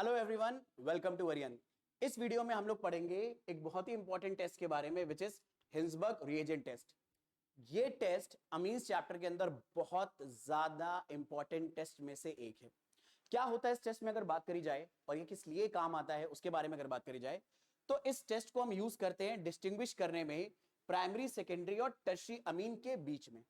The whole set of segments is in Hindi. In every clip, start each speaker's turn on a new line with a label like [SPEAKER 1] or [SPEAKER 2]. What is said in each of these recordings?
[SPEAKER 1] Hello everyone, welcome to Varian. इस वीडियो में हम लोग पढ़ेंगे एक बहुत ही इंपॉर्टेंट टेस्ट के बारे में, which is Hinsberg reagent test. ये टेस्ट अमीन्स चैप्टर के अंदर बहुत ज्यादा इंपॉर्टेंट टेस्ट में से एक है। क्या होता है इस टेस्ट में अगर बात करी जाए और ये किस लिए काम आता है उसके बारे में अगर बात करी जाए, तो इस टेस्ट को हम यूज करते हैं डिस्टिंग्विश करने में प्राइमरी, सेकेंडरी और टर्शियरी अमीन के बीच में।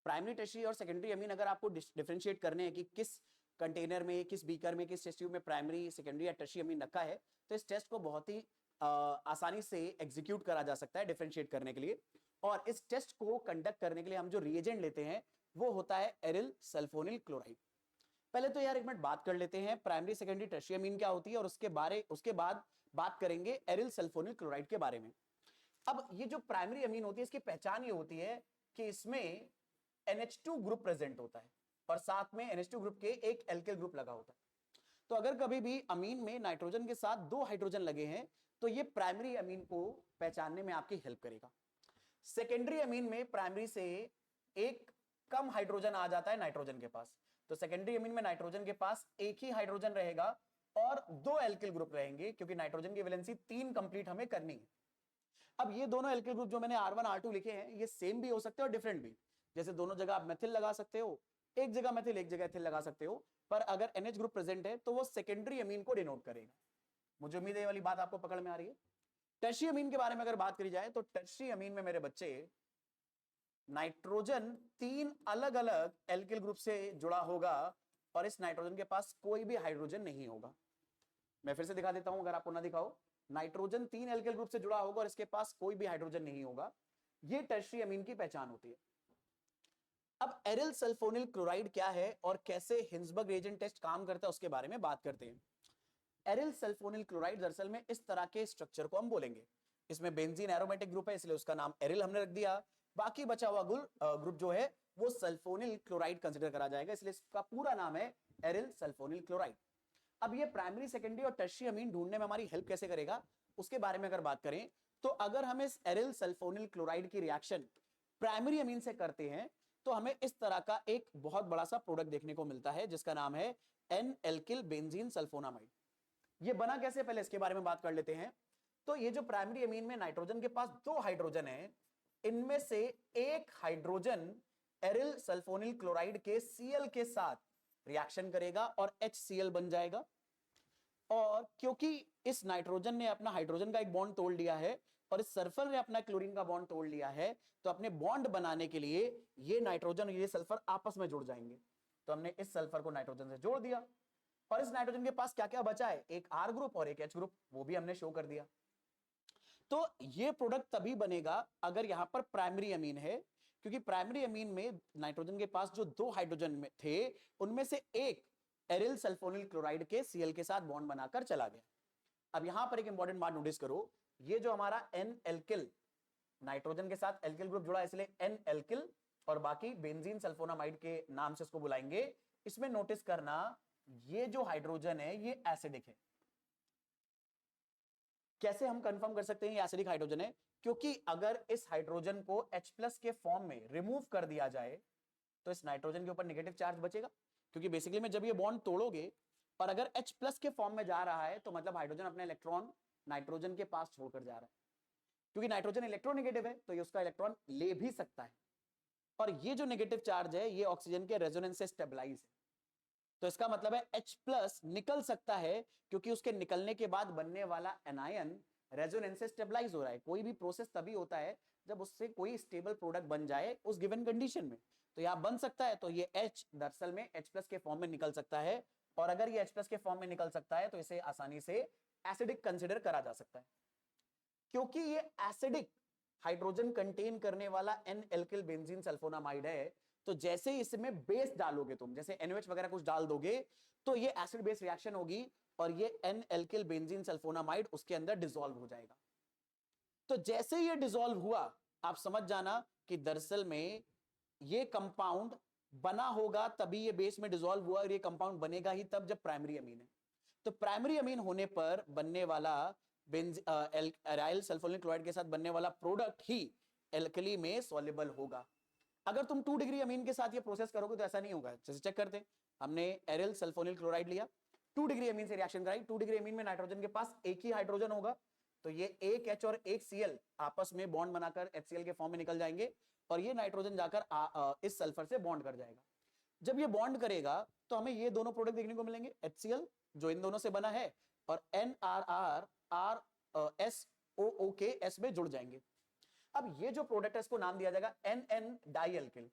[SPEAKER 1] प्राइमरी, टर्शियरी और सेकेंडरी अमीन अगर आपको डिफरेंशिएट करने हैं कि किस कंटेनर में, किस बीकर में, किस टेस्ट ट्यूब में प्राइमरी, सेकेंडरी या टर्शियरी अमीन रखा है, तो इस टेस्ट को बहुत ही आसानी से एग्जीक्यूट करा जा सकता है डिफरेंशिएट करने के लिए। और इस टेस्ट को कंडक्ट करने के लिए हम जो रिएजेंट लेते हैं वो होता है एरिल सल्फोनिल क्लोराइड। पहले तो यार एक मिनट बात कर लेते हैं प्राइमरी, सेकेंडरी, टर्शियरी अमीन क्या होती है और उसके बाद बात करेंगे एरिल सल्फोनिल क्लोराइड के बारे में। अब ये जो प्राइमरी अमीन होती है इसकी पहचान ये होती है कि इसमें NH2 ग्रुप प्रेजेंट होता है और साथ में NH2 ग्रुप के एक एल्किल ग्रुप लगा होता है। तो अगर कभी भी अमीन में नाइट्रोजन के साथ दो हाइड्रोजन लगे हैं तो ये प्राइमरी अमीन को पहचानने में आपकी हेल्प करेगा। सेकेंडरी अमीन में प्राइमरी से एक कम हाइड्रोजन आ जाता है नाइट्रोजन के पास, तो सेकेंडरी अमीन में नाइट्रोजन के पास एक ही हाइड्रोजन रहेगा और दो एल्किल ग्रुप रहेंगे, क्योंकि नाइट्रोजन की वैलेंसी 3 कंप्लीट हमें करनी है। अब ये दोनों एल्किल ग्रुप जो मैंने R1 R2 लिखे हैं ये सेम भी हो सकते हैं और डिफरेंट भी। जैसे दोनों जगह आप मेथिल लगा सकते हो, एक जगह मेथिल एक जगह एथिल लगा सकते हो, पर अगर NH ग्रुप प्रेजेंट है तो वो सेकेंडरी अमीन को डिनोट करेगा। मुझे उम्मीद है ये वाली बात आपको पकड़ में आ रही है। टर्शियरी अमीन के बारे में अगर बात करी जाए तो टर्शियरी अमीन में मेरे बच्चे नाइट्रोजन 3 अलग अलग एल्किल ग्रुप से जुड़ा होगा और इस नाइट्रोजन के पास कोई भी हाइड्रोजन नहीं होगा। मैं फिर से दिखा देता हूं अगर आपको ना दिखाओ। नाइट्रोजन 3 एल्किल ग्रुप से जुड़ा होगा और इसके पास कोई भी हाइड्रोजन नहीं होगा। यह टर्शियरी अमीन की पहचान होती है। अब एरिल सल्फोनिल क्लोराइड क्या है और कैसे हिंसबर्ग रिएजेंट टेस्ट काम करता है उसके बारे में बात करते हैं। एरिल सल्फोनिल क्लोराइड दरअसल में इस तरह के स्ट्रक्चर को हम बोलेंगे। इसमें बेंजीन एरोमेटिक ग्रुप है इसलिए उसका नाम एरिल हमने रख दिया। बाकी बचा हुआ ग्रुप जो है वो सल्फोनिल क्लोराइड कंसिडर करा जाएगा, इसलिए इसका पूरा नाम है एरिल सल्फोनिल क्लोराइड। अब ये प्राइमरी, सेकेंडरी और टर्शियरी अमीन ढूंढने में हमारी हेल्प कैसे करेगा उसके बारे में अगर बात करें तो अगर हम इस एरिल सल्फोनिल क्लोराइड की रिएक्शन प्राइमरी अमीन से करते हैं तो हमें इस तरह का एक बहुत बड़ा सा प्रोडक्ट देखने को मिलता है जिसका नाम है एन एल्किल बेंजीन सल्फोनामाइड। ये बना कैसे, पहले इसके बारे में बात कर लेते हैं। तो ये जो प्राइमरी अमीन में नाइट्रोजन के पास दो हाइड्रोजन है, इनमें से एक हाइड्रोजन एरिल सल्फोनिल क्लोराइड के Cl के साथ रिएक्शन करेगा और HCl बन जाएगा। और क्योंकि इस नाइट्रोजन ने अपना हाइड्रोजन का एक बॉन्ड तोड़ लिया है और इस सल्फर ने अपना क्लोरीन का बॉन्ड तोड़ लिया है, तो अपने बॉन्ड बनाने के लिए ये नाइट्रोजन और ये सल्फर आपस में जुड़ जाएंगे। तो हमने इस सल्फर को नाइट्रोजन से जोड़ दिया और इस नाइट्रोजन के पास क्या क्या बचा है, एक R ग्रुप और एक H ग्रुप, वो भी हमने शो कर दिया। तो ये प्रोडक्ट तभी बनेगा अगर यहां पर प्राइमरी अमीन है, क्योंकि प्राइमरी अमीन में नाइट्रोजन के पास जो दो हाइड्रोजन में थे उनमें से एक एरिल सल्फोनिल क्लोराइड के Cl के साथ बॉन्ड बनाकर चला गया। अब यहां पर एक इंपॉर्टेंट बात नोटिस करो, ये जो हमारा एन एल्किल, नाइट्रोजन के साथ एल्किल ग्रुप जुड़ा इसलिए एन एल्किल, और बाकी बेंजीन सल्फोनामाइड के नाम से इसको बुलाएंगे। इसमें नोटिस करना ये जो हाइड्रोजन है ये एसिडिक है। कैसे हम कंफर्म कर सकते हैं ये एसिडिक हाइड्रोजन है, क्योंकि अगर इस हाइड्रोजन को H+ के फॉर्म में रिमूव कर दिया जाए तो इस नाइट्रोजन के ऊपर नेगेटिव चार्ज बचेगा, क्योंकि बेसिकली में जब ये बॉन्ड तोड़ोगे और अगर H+ के फॉर्म में जा रहा है तो मतलब हाइड्रोजन अपने इलेक्ट्रॉन नाइट्रोजन के पास छोड़कर जा रहा है। क्योंकि नाइट्रोजन इलेक्ट्रोनेगेटिव है तो ये उसका इलेक्ट्रॉन ले भी सकता है, और ये जो नेगेटिव चार्ज है ये ऑक्सीजन के रेजोनेंस से स्टेबलाइज है। तो इसका मतलब है H+ निकल सकता है, क्योंकि उसके निकलने के बाद बनने वाला एनायन रेजोनेंस से स्टेबलाइज हो रहा है। कोई भी प्रोसेस तभी होता है जब उससे कोई स्टेबल प्रोडक्ट बन जाए उस गिवन कंडीशन में। तो यहां बन सकता है तो ये H दरअसल में H+ के फॉर्म में निकल सकता है, और अगर ये H+ के फॉर्म में निकल सकता है तो इसे आसानी से एसिडिक कंसिडर करा जा सकता है। क्योंकि ये एसिडिक हाइड्रोजन कंटेन करने वाला एन एल्किल बेंजीन सल्फोनामाइड है, तो जैसे ही इसमें बेस डालोगे तुम, जैसे NaOH वगैरह कुछ डाल दोगे, तो ये एसिड बेस रिएक्शन होगी और ये एन एल्किल बेंजीन सल्फोनामाइड उसके अंदर डिसॉल्व हो जाएगा। तो जैसे ये डिसॉल्व हुआ आप समझ जाना कि दरअसल में ये कंपाउंड बना होगा तभी ये बेस में डिसॉल्व हुआ, और ये कंपाउंड बनेगा ही तब जब प्राइमरी अमीन है। तो प्राइमरी अमीन होने पर बनने वाला एराइल सल्फोनिल क्लोराइड के साथ बनने वाला प्रोडक्ट ही एल्कली में सॉल्युबल होगा। अगर तुम 2 डिग्री अमीन के साथ ये प्रोसेस करोगे तो ऐसा नहीं होगा। जैसे चेक करते, हमने एरिल सल्फोनिल क्लोराइड लिया, 2 डिग्री अमीन से रिएक्शन कराई, 2 डिग्री अमीन में नाइट्रोजन के पास एक ही हाइड्रोजन होगा, तो ये एक H और एक Cl आपस में बॉन्ड बनाकर HCl के फॉर्म में निकल जाएंगे और ये नाइट्रोजन जाकर इस सल्फर से बॉन्ड कर जाएगा। जब ये बॉन्ड करेगा तो हमें ये दोनों प्रोडक्ट देखने को मिलेंगे, HCl जो इन दोनों से बना है और NRR RSOO के S में जुड़ जाएंगे। अब ये जो प्रोडक्ट है इसको नाम दिया जाएगा NN डाइएल्किल,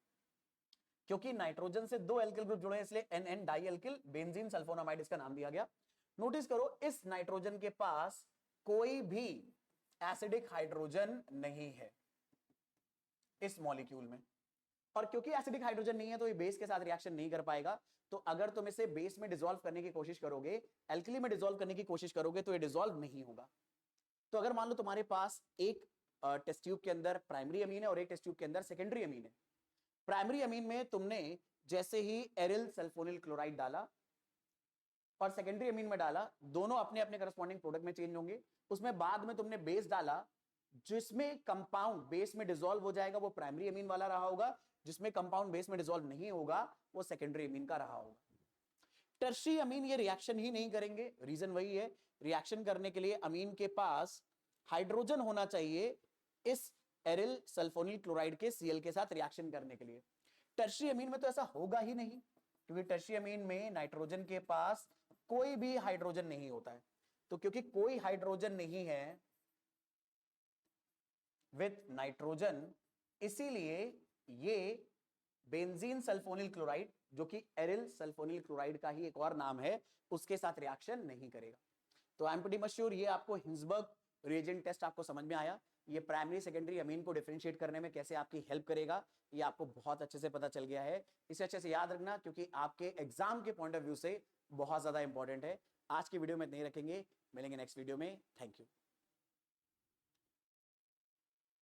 [SPEAKER 1] क्योंकि नाइट्रोजन से दो एल्किल ग्रुप जुड़े हैं इसलिए NN डाइएल्किल बेंजीन सल्फोनामाइड इसका नाम दिया गया। नोटिस करो इस नाइट्रोजन के पास कोई भी एसिडिक हाइड्रोजन नहीं है इस मॉलिक्यूल में, और क्योंकि एसिडिक हाइड्रोजन नहीं है तो ये बेस के साथ रिएक्शन नहीं कर पाएगा। तो अगर तुम इसे बेस में डिसॉल्व करने की कोशिश करोगे, एल्कली में डिसॉल्व करने की कोशिश करोगे तो ये डिसॉल्व नहीं होगा। तो अगर मान लो तुम्हारे पास एक टेस्ट ट्यूब के अंदर प्राइमरी अमीन है और एक टेस्ट ट्यूब के अंदर सेकेंडरी अमीन है। प्राइमरी अमीन में तुमने जैसे ही एरिल सल्फोनिल क्लोराइड डाला और सेकेंडरी अमीन में डाला, दोनों अपने अपने करस्पॉन्डिंग प्रोडक्ट में चेंज होंगे। उसमें बाद में तुमने बेस डाला, जिसमें कंपाउंड बेस में डिसॉल्व हो जाएगा वो प्राइमरी अमीन वाला रहा होगा, जिसमें कंपाउंड बेस में डिसॉल्व नहीं होगा वो सेकेंडरी अमीन का रहा होगा। टर्शियरी अमीन ये रिएक्शन ही नहीं करेंगे, रीजन वही है, रिएक्शन करने के लिए अमीन के पास हाइड्रोजन होना चाहिए इस एरिल सल्फोनिल क्लोराइड के Cl के साथ रिएक्शन करने के लिए। टर्शियरी अमीन में तो ऐसा होगा ही नहीं, क्योंकि टर्शियरी अमीन में नाइट्रोजन के पास कोई भी हाइड्रोजन नहीं होता है। तो क्योंकि कोई हाइड्रोजन नहीं है विथ नाइट्रोजन, इसीलिए ये बेंजीन सल्फोनिल क्लोराइड जो कि एरिल सल्फोनिल क्लोराइड का ही एक और नाम है, उसके साथ रिएक्शन नहीं करेगा। तो I am pretty much sure ये आपको हिंसबर्ग रिएजेंट टेस्ट आपको समझ में आया। ये प्राइमरी सेकेंडरी अमीन को डिफरेंशिएट करने में कैसे आपकी हेल्प करेगा ये आपको बहुत अच्छे से पता चल गया है। इसे अच्छे से याद रखना क्योंकि आपके एग्जाम के पॉइंट ऑफ व्यू से बहुत ज्यादा इंपॉर्टेंट है। आज की वीडियो में नहीं रखेंगे, मिलेंगे नेक्स्ट वीडियो में। Thank you.